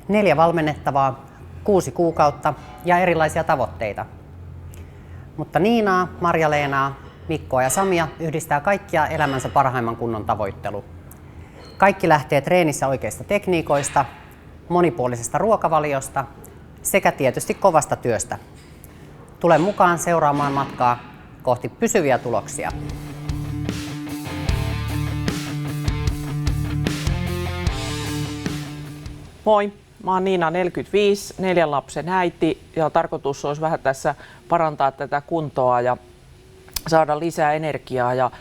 4 valmennettavaa, 6 kuukautta ja erilaisia tavoitteita. Mutta Niinaa, Marja-Leenaa, Mikkoa ja Samia yhdistää kaikkia elämänsä parhaimman kunnon tavoittelu. Kaikki lähtee treenissä oikeista tekniikoista, monipuolisesta ruokavaliosta sekä tietysti kovasta työstä. Tule mukaan seuraamaan matkaa kohti pysyviä tuloksia. Moi, mä oon Niina, 45, 4 lapsen äiti ja tarkoitus olisi vähän tässä parantaa tätä kuntoa ja saada lisää energiaa ja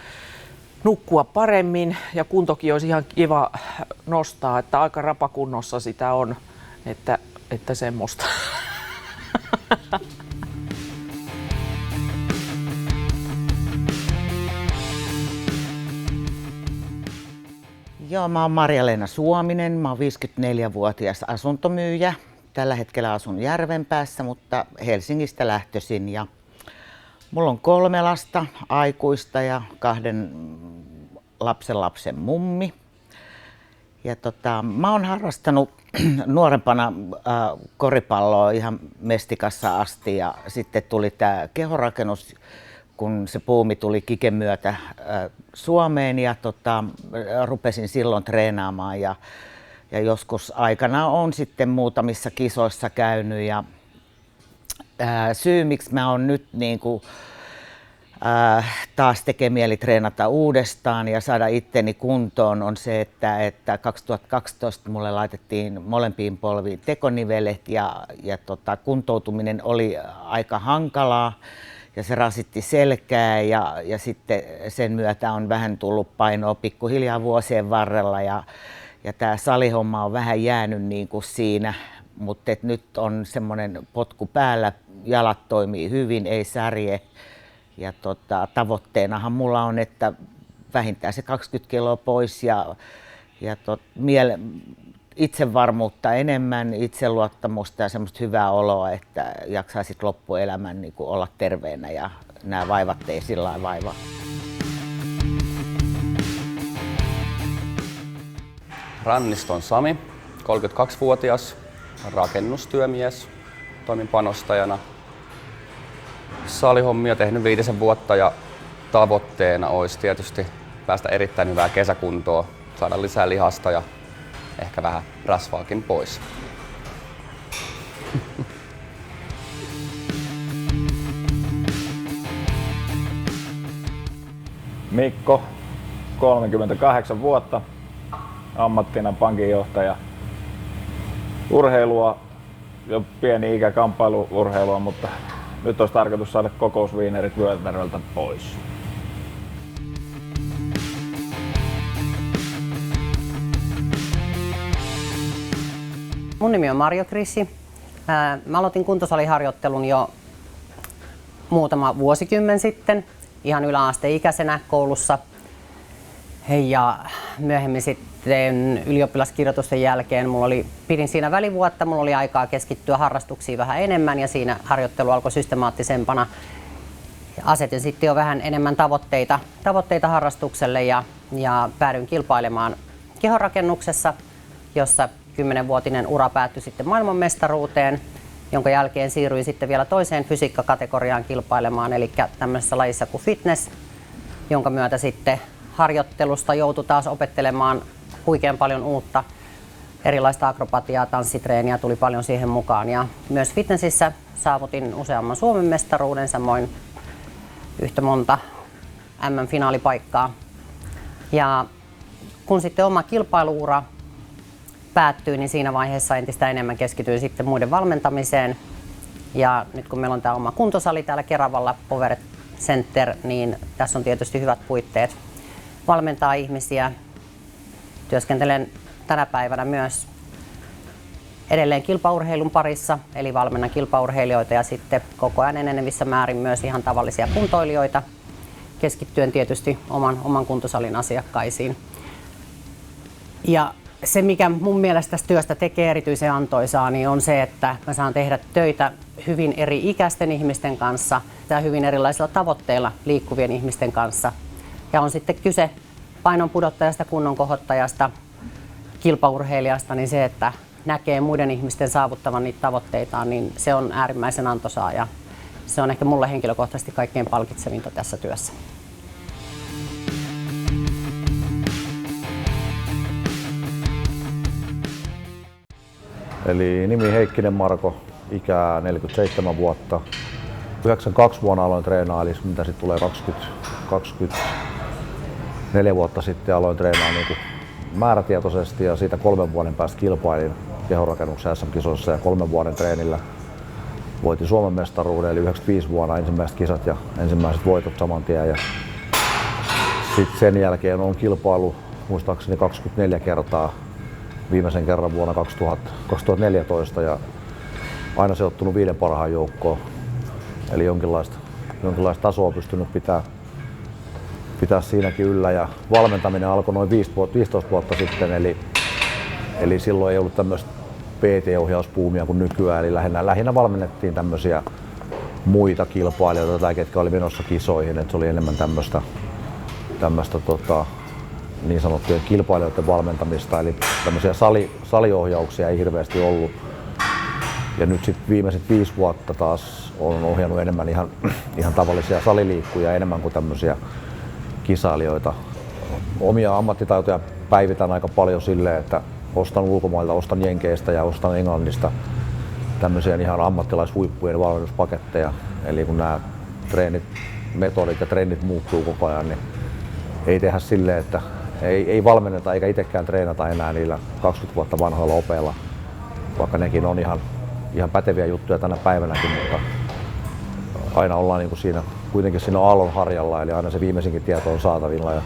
nukkua paremmin ja kuntokin olisi ihan kiva nostaa, että aika rapakunnossa sitä on, että semmoista. Joo, mä oon Marja-Leena Suominen, mä oon 54-vuotias asuntomyyjä. Tällä hetkellä asun Järvenpäässä, mutta Helsingistä lähtöisin. Ja mulla on 3 lasta, aikuista ja 2 lapsen mummi. Ja mä oon harrastanut nuorempana koripalloa ihan mestikassa asti ja sitten tuli tää kehorakennus, kun se buumi tuli Kiken myötä Suomeen ja rupesin silloin treenaamaan ja joskus aikana on sitten muutamissa kisoissa käynyt ja syy miksi mä oon nyt niinku, taas tekee mieli treenata uudestaan ja saada itteni kuntoon on se, että 2012 mulle laitettiin molempiin polviin tekonivelet ja kuntoutuminen oli aika hankalaa. Ja se rasitti selkää ja sitten sen myötä on vähän tullut painoa pikkuhiljaa vuosien varrella ja tämä salihomma on vähän jäänyt niin kuin siinä, mutta nyt on semmoinen potku päällä, jalat toimii hyvin, ei särje ja tavoitteenahan mulla on, että vähintään se 20 kiloa pois ja itsevarmuutta enemmän, itseluottamusta ja semmoista hyvää oloa, että jaksaisit loppuelämän niin kuin olla terveenä ja nämä vaivat ei sillä lailla vaivaa. Ranniston Sami, 32-vuotias, rakennustyömies, toimin panostajana. Salihommia tehnyt 5 vuotta ja tavoitteena olisi tietysti päästä erittäin hyvää kesäkuntoa, saada lisää lihasta ja ehkä vähän rasvaakin pois. Mikko, 38 vuotta, ammattina pankinjohtaja. Urheilua, jo pieni ikä kamppailuurheilua, mutta nyt olisi tarkoitus saada kokousviinerit vyötäröltä pois. Mun nimi on Marjo Krissi. Mä aloitin kuntosaliharjoittelun jo muutama vuosikymmen sitten, ihan yläasteikäisenä koulussa. Ja myöhemmin sitten ylioppilaskirjoitusten jälkeen pidin siinä välivuotta, mulla oli aikaa keskittyä harrastuksiin vähän enemmän ja siinä harjoittelu alkoi systemaattisempana. Asetin sitten jo vähän enemmän tavoitteita harrastukselle ja päädyin kilpailemaan kehonrakennuksessa, jossa 10-vuotinen ura päättyi sitten maailmanmestaruuteen, jonka jälkeen siirryin sitten vielä toiseen fysiikkakategoriaan kilpailemaan, eli tämmöisessä lajissa kuin fitness, jonka myötä sitten harjoittelusta joutui taas opettelemaan huikean paljon uutta. Erilaista akrobatiaa, tanssitreeniä tuli paljon siihen mukaan ja myös fitnessissä saavutin useamman Suomen mestaruuden, samoin yhtä monta MM-finaalipaikkaa. Ja kun sitten oma kilpailuura päättyi, niin siinä vaiheessa entistä enemmän keskityin sitten muiden valmentamiseen. Ja nyt kun meillä on tämä oma kuntosali täällä Keravalla, Power Center, niin tässä on tietysti hyvät puitteet valmentaa ihmisiä. Työskentelen tänä päivänä myös edelleen kilpaurheilun parissa, eli valmennan kilpaurheilijoita ja sitten koko ajan enenevissä määrin myös ihan tavallisia kuntoilijoita, keskittyen tietysti oman kuntosalin asiakkaisiin. Ja se, mikä mun mielestä tästä työstä tekee erityisen antoisaa, niin on se, että mä saan tehdä töitä hyvin eri ikäisten ihmisten kanssa ja hyvin erilaisilla tavoitteilla liikkuvien ihmisten kanssa. Ja on sitten kyse painon pudottajasta, kunnon kohottajasta, kilpaurheilijasta, niin se, että näkee muiden ihmisten saavuttavan niitä tavoitteitaan, niin se on äärimmäisen antoisaa ja se on ehkä mulle henkilökohtaisesti kaikkein palkitsevinta tässä työssä. Eli nimi Heikkinen Marko, ikää 47 vuotta. 92 vuonna aloin treenaa, eli mitä sitten tulee 24 vuotta sitten aloin treenaa niin kuin määrätietoisesti ja siitä 3 vuoden päästä kilpailin kehonrakennuksen SM-kisoissa ja 3 vuoden treenillä voitin Suomen mestaruuden, eli 95 vuonna ensimmäiset kisat ja ensimmäiset voitot saman tien. Ja sitten sen jälkeen on kilpailu muistaakseni 24 kertaa, viimeisen kerran vuonna 2014 ja aina sijoittunut 5 parhaan joukkoon. Eli jonkinlaista tasoa pystynyt pitää siinäkin yllä ja valmentaminen alkoi noin 15 vuotta sitten, eli silloin ei ollut tämmöistä PT-ohjauspuumia kuin nykyään, eli lähinnä valmennettiin tämmöisiä muita kilpailijoita tai ketkä oli menossa kisoihin, että se oli enemmän tämmöistä niin sanottujen kilpailijoiden valmentamista, eli tämmöisiä saliohjauksia ei hirveästi ollut. Ja nyt sitten viimeiset 5 vuotta taas olen ohjannut enemmän ihan tavallisia saliliikkuja enemmän kuin tämmöisiä kisailijoita. Omia ammattitaitoja päivitän aika paljon silleen, että ostan ulkomailta, ostan Jenkeistä ja ostan Englannista tämmöisiä ihan ammattilaishuippujen valmennuspaketteja. Eli kun nämä metodit ja trendit muuttuu koko ajan, niin ei tehdä silleen, että ei valmenneta eikä itsekään treenata enää niillä 20 vuotta vanhoilla opeilla, vaikka nekin on ihan päteviä juttuja tänä päivänäkin, mutta aina ollaan niin kuin kuitenkin siinä aallonharjalla, eli aina se viimeisinkin tieto on saatavilla. Ja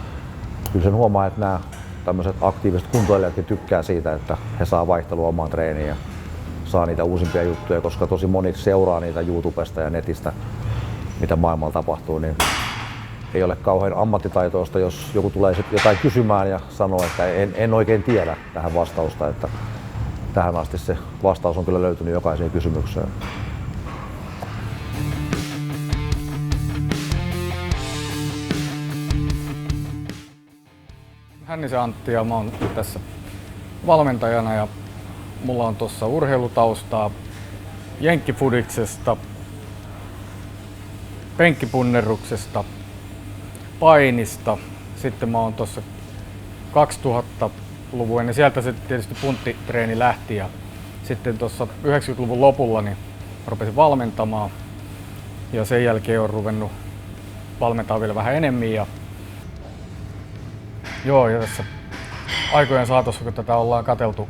kyllä sen huomaa, että nämä tämmöiset aktiiviset kuntoilijatkin tykkää siitä, että he saa vaihtelua omaan treeniin ja saa niitä uusimpia juttuja, koska tosi moni seuraa niitä YouTubesta ja netistä, mitä maailmalla tapahtuu, niin ei ole kauhean ammattitaitoista, jos joku tulee jotain kysymään ja sanoo, että en oikein tiedä tähän vastausta, että tähän asti se vastaus on kyllä löytynyt jokaiseen kysymykseen. Hännisen Antti ja mä oon tässä valmentajana ja mulla on tuossa urheilutaustaa jenkkifudiksesta, penkkipunneruksesta, painista. Sitten mä oon tuossa 2000-luvun ja sieltä se tietysti punttitreeni lähti ja sitten tuossa 90-luvun lopulla niin rupesin valmentamaan ja sen jälkeen on ruvennut valmentaa vielä vähän enemmän. Ja tässä aikojen saatossa, kun tätä ollaan katseltu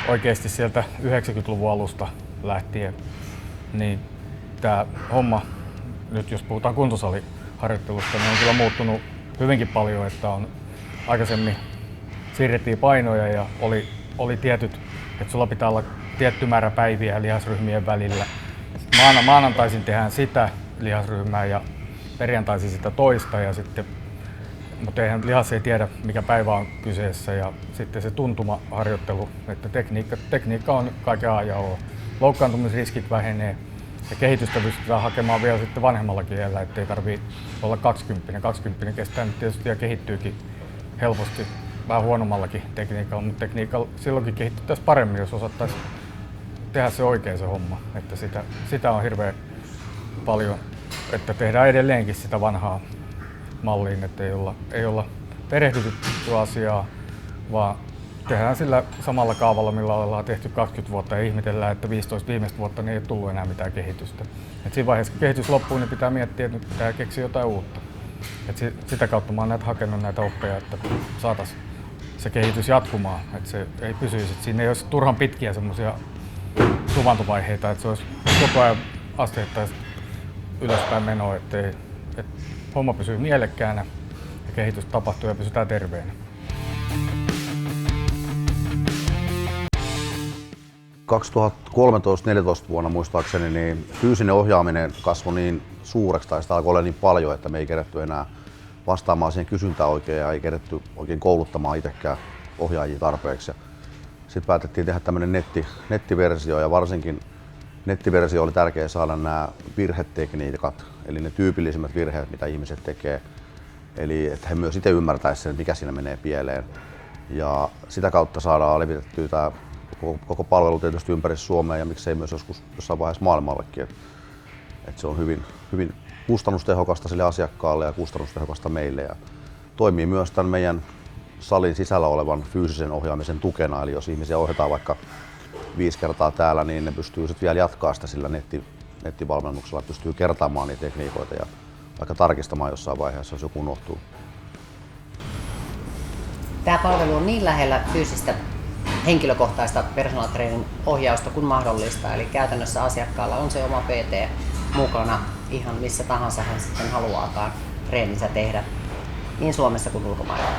oikeasti sieltä 90-luvun alusta lähtien, niin tämä homma, nyt jos puhutaan kuntosaliharjoittelusta, niin on kyllä muuttunut hyvinkin paljon, että on aikaisemmin siirrettiin painoja ja oli tietyt, että sulla pitää olla tietty määrä päiviä lihasryhmien välillä. Maanantaisin tehdään sitä lihasryhmää ja perjantaisin sitä toista ja sitten, mutta eihän lihas ei tiedä mikä päivä on kyseessä ja sitten se tuntumaharjoittelu, että tekniikka on kaiken A ja O. Loukkaantumisriskit vähenee ja kehitystä pystytään hakemaan vielä sitten vanhemmallakin iällä, ettei tarvitse olla 20. 20 kestää nyt tietysti ja kehittyykin helposti vähän huonommallakin tekniikalla, mutta tekniikalla silloinkin kehittyttäisiin paremmin, jos osattaisiin tehdä se oikein se homma. Että sitä on hirveän paljon, että tehdään edelleenkin sitä vanhaa malliin, että ei olla perehdytetty asiaa, vaan tehdään sillä samalla kaavalla, millä ollaan tehty 20 vuotta ja ihmetellään, että 15 viimeistä vuotta niin ei tullut enää mitään kehitystä. Et siinä vaiheessa, kun kehitys loppuu, niin pitää miettiä, että nyt pitää keksiä jotain uutta. Et sitä kautta mä oon hakenut näitä oppeja, että saataisiin se kehitys jatkumaan, että se ei pysyisi. Et siinä ei olisi turhan pitkiä semmoisia suvantovaiheita, että se olisi koko ajan asteittaista ylöspäin menoa, että homma pysyy mielekkäänä ja kehitys tapahtuu ja pysytään terveenä. 2013-2014 vuonna muistaakseni niin fyysinen ohjaaminen kasvoi niin suureksi tai sitä alkoi olla niin paljon, että me ei kerätty enää vastaamaan siihen kysyntään oikein ja ei kerätty oikein kouluttamaan itsekään ohjaajia tarpeeksi. Sitten päätettiin tehdä tämmöinen nettiversio ja varsinkin nettiversio oli tärkeää saada nämä virhetekniikat, eli ne tyypillisimmät virheet, mitä ihmiset tekee. Eli että he myös itse ymmärtäisivät sen, mikä siinä menee pieleen. Ja sitä kautta saadaan levitettyä tämä koko palvelu tietysti ympäri Suomea ja miksei myös jossain vaiheessa maailmallekin. Et se on hyvin kustannustehokasta sille asiakkaalle ja kustannustehokasta meille. Ja toimii myös tämän meidän salin sisällä olevan fyysisen ohjaamisen tukena. Eli jos ihmisiä ohjataan vaikka 5 kertaa täällä, niin ne pystyy sitten vielä jatkaa sitä sillä nettivalmennuksella, pystyy kertaamaan niitä tekniikoita ja vaikka tarkistamaan jossain vaiheessa, jos joku unohtuu. Tämä palvelu on niin lähellä fyysistä henkilökohtaista personal training ohjausta kuin mahdollista. Eli käytännössä asiakkaalla on se oma PT mukana ihan missä tahansa hän sitten haluaakaan treeninsä tehdä, niin Suomessa kuin ulkomailla.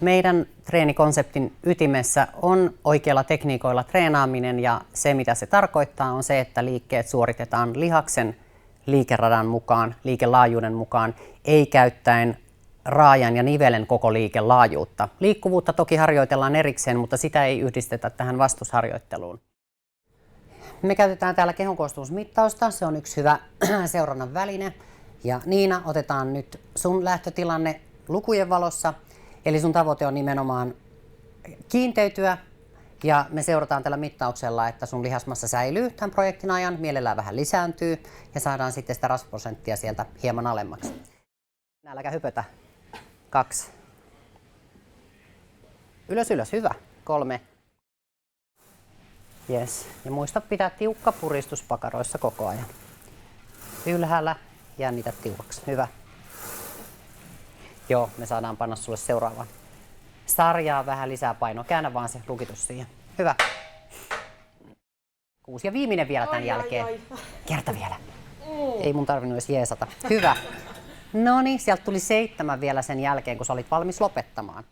Meidän treenikonseptin ytimessä on oikeilla tekniikoilla treenaaminen ja se mitä se tarkoittaa on se, että liikkeet suoritetaan lihaksen liikeradan mukaan, liikelaajuuden mukaan, ei käyttäen raajan ja nivelen koko liikelaajuutta. Liikkuvuutta toki harjoitellaan erikseen, mutta sitä ei yhdistetä tähän vastusharjoitteluun. Me käytetään täällä kehon koostumusmittausta, se on yksi hyvä seurannan väline. Ja Niina, otetaan nyt sun lähtötilanne lukujen valossa. Eli sun tavoite on nimenomaan kiinteytyä ja me seurataan tällä mittauksella, että sun lihasmassa säilyy tämän projektin ajan, mielellään vähän lisääntyy ja saadaan sitten sitä rasvaprosenttia sieltä hieman alemmaksi. Äläkä hypötä. 2. Ylös, hyvä. 3. Yes. Ja muista pitää tiukka puristus pakaroissa koko ajan. Ylhäällä jännitä tiukaksi. Hyvä. Joo, me saadaan panna sulle seuraavaan sarjaa vähän lisää painoa. Käännä vaan se lukitus siihen. Hyvä. 6 ja viimeinen vielä tämän jälkeen. Kerta vielä. Ei mun tarvinnut edes jeesata. Hyvä. Noniin, sieltä tuli 7 vielä sen jälkeen, kun sä olit valmis lopettamaan.